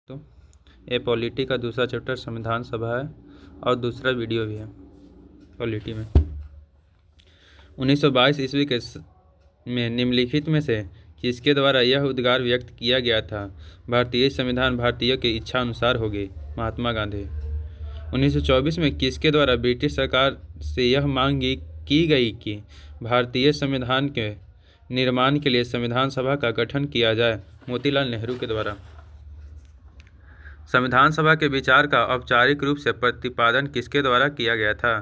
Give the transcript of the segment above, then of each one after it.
तो ये पॉलिटी का दूसरा चैप्टर संविधान सभा है और दूसरा वीडियो भी है पॉलिटी में। 1922 ईस्वी के में निम्नलिखित में से किसके द्वारा यह उद्गार व्यक्त किया गया था, भारतीय संविधान भारतीयों की इच्छा अनुसार होगी? महात्मा गांधी। 1924 में किसके द्वारा ब्रिटिश सरकार से यह मांग की गई कि भारतीय संविधान के निर्माण के लिए संविधान सभा का गठन किया जाए? मोतीलाल नेहरू के द्वारा। संविधान सभा के विचार का औपचारिक रूप से प्रतिपादन किसके द्वारा किया गया था?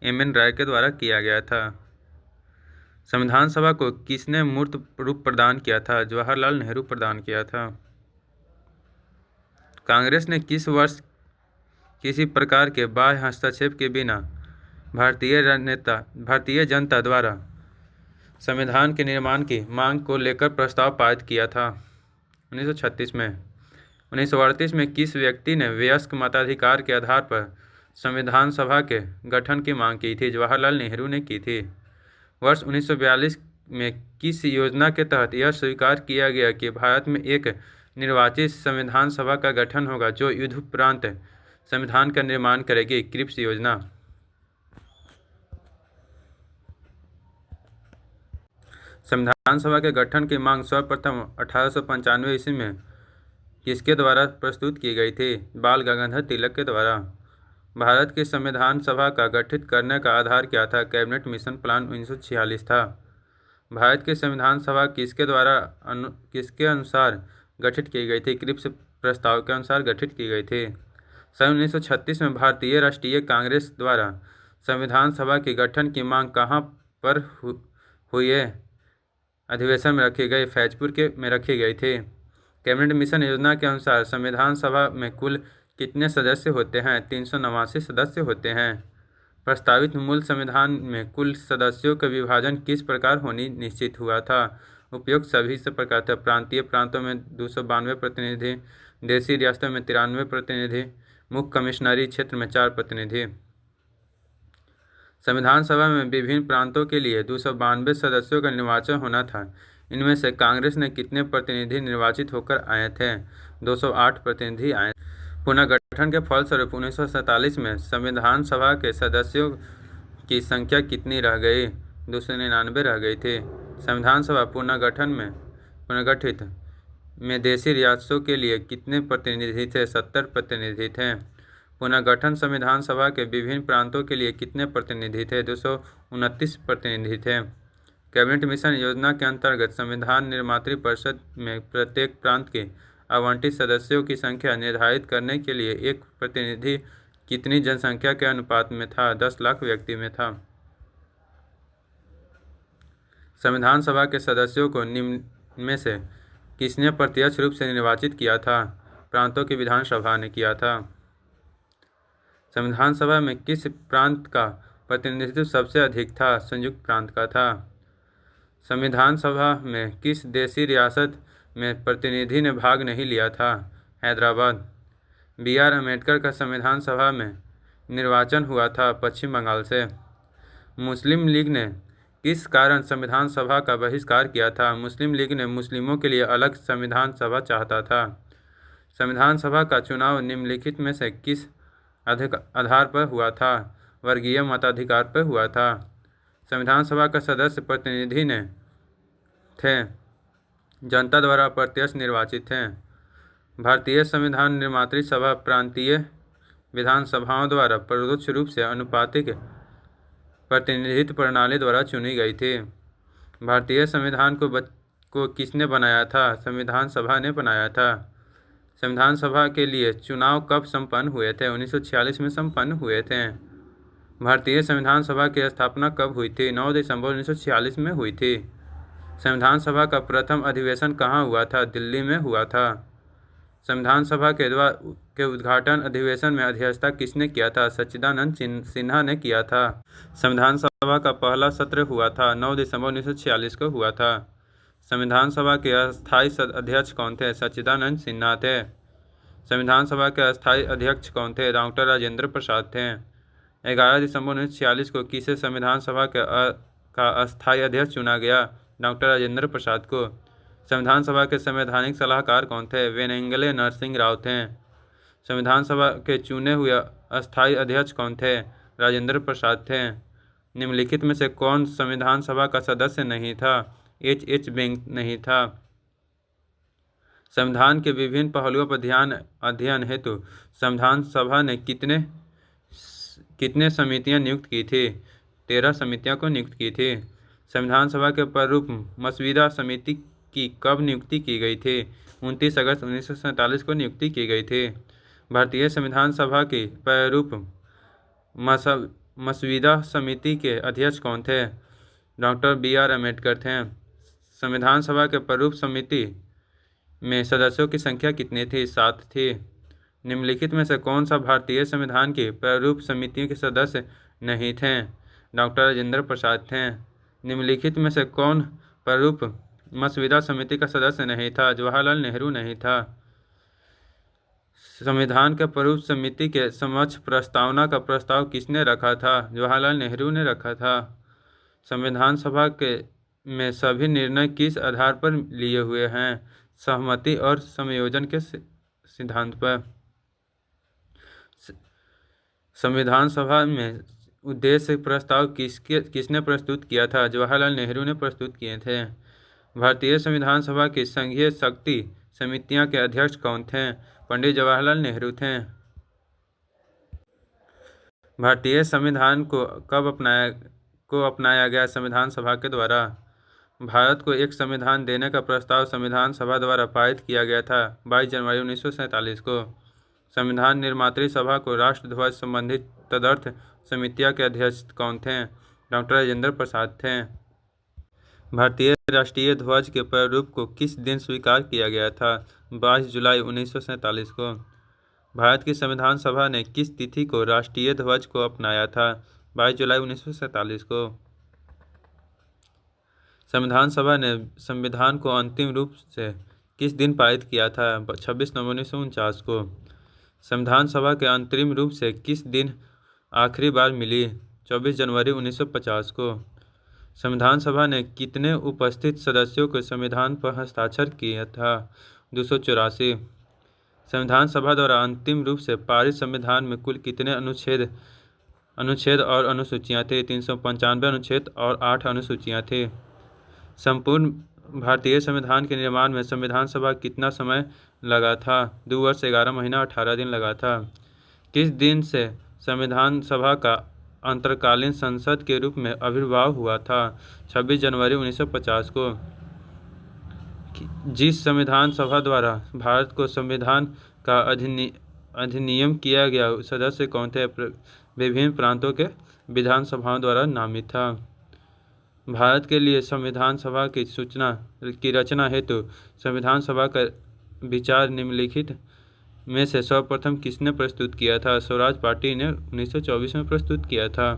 एम.एन. राय के द्वारा किया गया था। संविधान सभा को किसने मूर्त रूप प्रदान किया था? जवाहरलाल नेहरू प्रदान किया था। कांग्रेस ने किस वर्ष किसी प्रकार के बाह्य हस्तक्षेप के बिना भारतीय जनता द्वारा संविधान के निर्माण की मांग को लेकर प्रस्ताव पारित किया था? 1936 में। 1938 में किस व्यक्ति ने वयस्क मताधिकार के आधार पर संविधान सभा के गठन की मांग की थी? जवाहरलाल नेहरू ने की थी। वर्ष 1942 में किस योजना के तहत यह स्वीकार किया गया कि भारत में एक निर्वाचित संविधान सभा का गठन होगा जो युद्धोपरांत संविधान का निर्माण करेगी? क्रिप्स योजना। संविधान सभा के गठन की मांग सर्वप्रथम 1895 ईस्वी में किसके द्वारा प्रस्तुत की गई थी? बाल गंगाधर तिलक के द्वारा। भारत की संविधान सभा का गठित करने का आधार क्या था? कैबिनेट मिशन प्लान 1946 था। भारत की संविधान सभा किसके अनुसार गठित की गई थी? क्रिप्स प्रस्ताव के अनुसार गठित की गई थी। सन 1936 में भारतीय राष्ट्रीय कांग्रेस द्वारा संविधान सभा के गठन की मांग कहाँ पर हुई अधिवेशन में रखी गई? फैजपुर में रखी गई थी। कैबिनेट मिशन योजना के अनुसार संविधान सभा में कुल कितने सदस्य होते हैं? 389 सदस्य होते हैं। प्रस्तावित मूल संविधान में कुल सदस्यों का विभाजन किस प्रकार होनी निश्चित हुआ था? उपयुक्त सभी से प्रकार था। प्रांतीय प्रांतों में 292 प्रतिनिधि, देशी रियासतों में 93 प्रतिनिधि, मुख्य कमिश्नरी क्षेत्र में 4 प्रतिनिधि। संविधान सभा में विभिन्न प्रांतों के लिए 292 सदस्यों का निर्वाचन होना था। इनमें से कांग्रेस ने कितने प्रतिनिधि निर्वाचित होकर आए थे? 208 प्रतिनिधि आए। पुनर्गठन के फलस्वरूप 1947 में संविधान सभा के सदस्यों की संख्या कितनी रह गई? 299 रह गई थी। संविधान सभा पुनर्गठित में देशी रियासतों के लिए कितने प्रतिनिधि थे? 70 प्रतिनिधि थे। पुनर्गठन संविधान सभा के विभिन्न प्रांतों के लिए कितने प्रतिनिधि थे? 229 प्रतिनिधि थे। कैबिनेट मिशन योजना के अंतर्गत संविधान निर्मात्री परिषद में प्रत्येक प्रांत के आवंटित सदस्यों की संख्या निर्धारित करने के लिए एक प्रतिनिधि कितनी जनसंख्या के अनुपात में था? 10 लाख व्यक्ति में था। संविधान सभा के सदस्यों को निम्न में से किसने प्रत्यक्ष रूप से निर्वाचित किया था? प्रांतों की विधानसभा ने किया था। संविधान सभा में किस प्रांत का प्रतिनिधित्व सबसे अधिक था? संयुक्त प्रांत का था। संविधान सभा में किस देशी रियासत में प्रतिनिधि ने भाग नहीं लिया था? हैदराबाद। बी.आर. अम्बेडकर का संविधान सभा में निर्वाचन हुआ था पश्चिम बंगाल से। मुस्लिम लीग ने किस कारण संविधान सभा का बहिष्कार किया था? मुस्लिम लीग ने मुस्लिमों के लिए अलग संविधान सभा चाहता था। संविधान सभा का चुनाव निम्नलिखित में से किस आधार पर हुआ था? वर्गीय मताधिकार पर हुआ था। संविधान सभा का सदस्य प्रतिनिधि ने थे जनता द्वारा प्रत्यक्ष निर्वाचित थे। भारतीय संविधान निर्मात्री सभा प्रांतीय विधानसभाओं द्वारा परोक्ष रूप से अनुपातिक प्रतिनिधित्व प्रणाली द्वारा चुनी गई थी। भारतीय संविधान को किसने बनाया था? संविधान सभा ने बनाया था। संविधान सभा के लिए चुनाव कब संपन्न हुए थे? 1946 में संपन्न हुए थे। भारतीय संविधान सभा की स्थापना कब हुई थी? 9 दिसंबर 1946 में हुई थी। संविधान सभा का प्रथम अधिवेशन कहाँ हुआ था? दिल्ली में हुआ था। संविधान सभा के उद्घाटन अधिवेशन में अध्यक्षता किसने किया था? सच्चिदानंद सिन्हा ने किया था। संविधान सभा का पहला सत्र हुआ था 9 दिसंबर 1946 को हुआ था। संविधान सभा के अस्थायी अध्यक्ष कौन थे? सच्चिदानंद सिन्हा थे। संविधान सभा के अस्थायी अध्यक्ष कौन थे? डॉक्टर राजेंद्र प्रसाद थे। 11 दिसंबर 1946 को किसे संविधान सभा का अस्थायी अध्यक्ष चुना गया? डॉक्टर राजेंद्र प्रसाद को। संविधान सभा के संवैधानिक सलाहकार कौन थे? वेंगेले नरसिंह राव थे। संविधान सभा के चुने हुए अस्थायी अध्यक्ष कौन थे? राजेंद्र प्रसाद थे। निम्नलिखित में से कौन संविधान सभा का सदस्य नहीं था? एच बैंक नहीं था। संविधान के विभिन्न पहलुओं पर अध्ययन हेतु संविधान सभा ने कितने समितियां नियुक्त की थी? 13 समितियों को नियुक्त की थी। संविधान सभा के प्रारूप मसविदा समिति की कब नियुक्ति की गई थी? 29 अगस्त 1947 को नियुक्ति की गई थी। भारतीय संविधान सभा की प्रारूप मसविदा समिति के अध्यक्ष कौन थे? डॉक्टर BR अम्बेडकर थे। संविधान सभा के प्रारूप समिति में सदस्यों की संख्या कितनी थी? 7 थी। निम्नलिखित में से कौन सा भारतीय संविधान की प्रारूप समितियों के सदस्य नहीं थे? डॉक्टर राजेंद्र प्रसाद थे। निम्नलिखित में से कौन प्रारूप मसविदा समिति का सदस्य नहीं था? जवाहरलाल नेहरू नहीं था। संविधान के प्रारूप समिति के समक्ष प्रस्तावना का प्रस्ताव किसने रखा था? जवाहरलाल नेहरू ने रखा था। संविधान सभा के में सभी निर्णय किस आधार पर लिए हुए हैं? सहमति और समायोजन के सिद्धांत पर। संविधान सभा में उद्देश्य प्रस्ताव किसने प्रस्तुत किया था? जवाहरलाल नेहरू ने प्रस्तुत किए थे। भारतीय संविधान सभा की संघीय शक्ति समितियां के अध्यक्ष कौन थे? पंडित जवाहरलाल नेहरू थे। भारतीय संविधान को कब अपनाया गया? संविधान सभा के द्वारा। भारत को एक संविधान देने का प्रस्ताव संविधान सभा द्वारा पारित किया गया था 22 जनवरी 1947 को। संविधान निर्मात्री सभा को राष्ट्रध्वज संबंधित तदर्थ समितियां के अध्यक्ष कौन थे? डॉक्टर राजेंद्र प्रसाद थे। भारतीय राष्ट्रीय ध्वज के प्रारूप को किस दिन स्वीकार किया गया था? 22 जुलाई 1947 को। भारत की संविधान सभा ने किस तिथि को राष्ट्रीय ध्वज को अपनाया था? 22 जुलाई 1947 को। संविधान सभा ने संविधान को अंतिम रूप से किस दिन पारित किया था? 26 नवंबर 1949 को। संविधान सभा के अंतरिम रूप से किस दिन आखिरी बार मिली? 24 जनवरी 1950 को। संविधान सभा ने कितने उपस्थित सदस्यों के संविधान पर हस्ताक्षर किया था? 284। संविधान सभा द्वारा अंतिम रूप से पारित संविधान में कुल कितने अनुच्छेद और अनुसूचियां थे? 395 अनुच्छेद और 8 अनुसूचियां थी। संपूर्ण भारतीय संविधान के निर्माण में संविधान सभा कितना समय लगा था? 2 वर्ष 11 महीना 18 दिन लगा था। किस दिन से संविधान सभा का अंतरकालीन संसद के रूप में आविर्भाव हुआ था? 26 जनवरी 1950 को। जिस संविधान सभा द्वारा भारत को संविधान का अधिनियम किया गया सदस्य कौन थे? विभिन्न प्रांतों के विधानसभाओं द्वारा नामित था। भारत के लिए संविधान सभा की रचना हेतु संविधान सभा का विचार निम्नलिखित में से सर्वप्रथम किसने प्रस्तुत किया था? स्वराज पार्टी ने 1924 में प्रस्तुत किया था।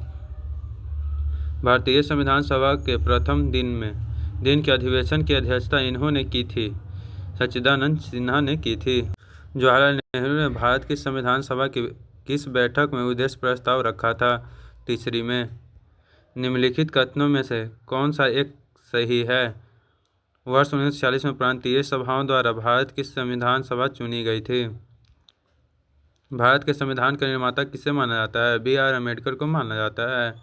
भारतीय संविधान सभा के प्रथम दिन के अधिवेशन की अध्यक्षता इन्होंने की थी? सच्चिदानंद सिन्हा ने की थी। जवाहरलाल नेहरू ने भारत की संविधान सभा की किस बैठक में उद्देश्य प्रस्ताव रखा था? तीसरी में। निम्नलिखित कथनों में से कौन सा एक सही है? वर्ष 1946 में प्रांतीय सभाओं द्वारा भारत की संविधान सभा चुनी गई थी। भारत के संविधान का निर्माता किसे माना जाता है? BR अम्बेडकर को माना जाता है।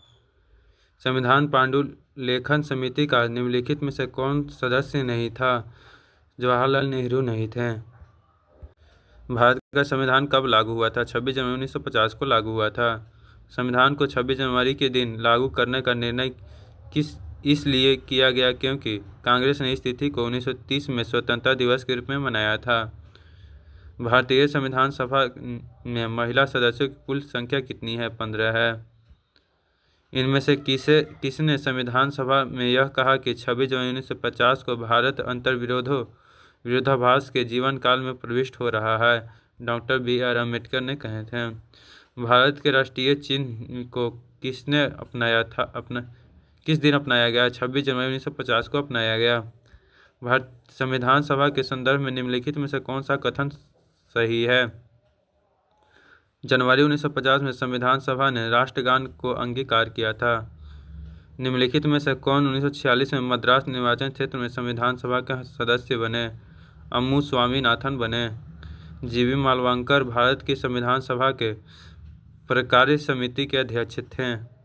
संविधान पांडुलेखन समिति का निम्नलिखित में से कौन सदस्य नहीं था? जवाहरलाल नेहरू नहीं थे। भारत का संविधान कब लागू हुआ था? 26 जनवरी 1950 को लागू हुआ था। संविधान को 26 जनवरी के दिन लागू करने का निर्णय इसलिए किया गया क्योंकि कांग्रेस ने इस तिथि को 1930 में स्वतंत्रता दिवस के रूप में मनाया था। भारतीय संविधान सभा में महिला सदस्यों की कुल संख्या कितनी है? 15 है। इनमें से किसने संविधान सभा में यह कहा कि 26 जनवरी 1950 को भारत विरोधाभास के जीवन काल में प्रविष्ट हो रहा है? डॉक्टर BR अम्बेडकर ने कहे थे। भारत के राष्ट्रीय चिन्ह को किस दिन अपनाया गया? 26 जनवरी 1950 को अपनाया गया। भारत संविधान सभा के संदर्भ में निम्नलिखित में से कौन सा कथन सही है? जनवरी 1950 में संविधान सभा ने राष्ट्रगान को अंगीकार किया था। निम्नलिखित में से कौन 1946 में मद्रास निर्वाचन क्षेत्र में संविधान सभा के सदस्य बने? अम्मू स्वामीनाथन बने। जीवी मालवांकर भारत की संविधान सभा के कार्यकारिणी समिति के अध्यक्ष थे।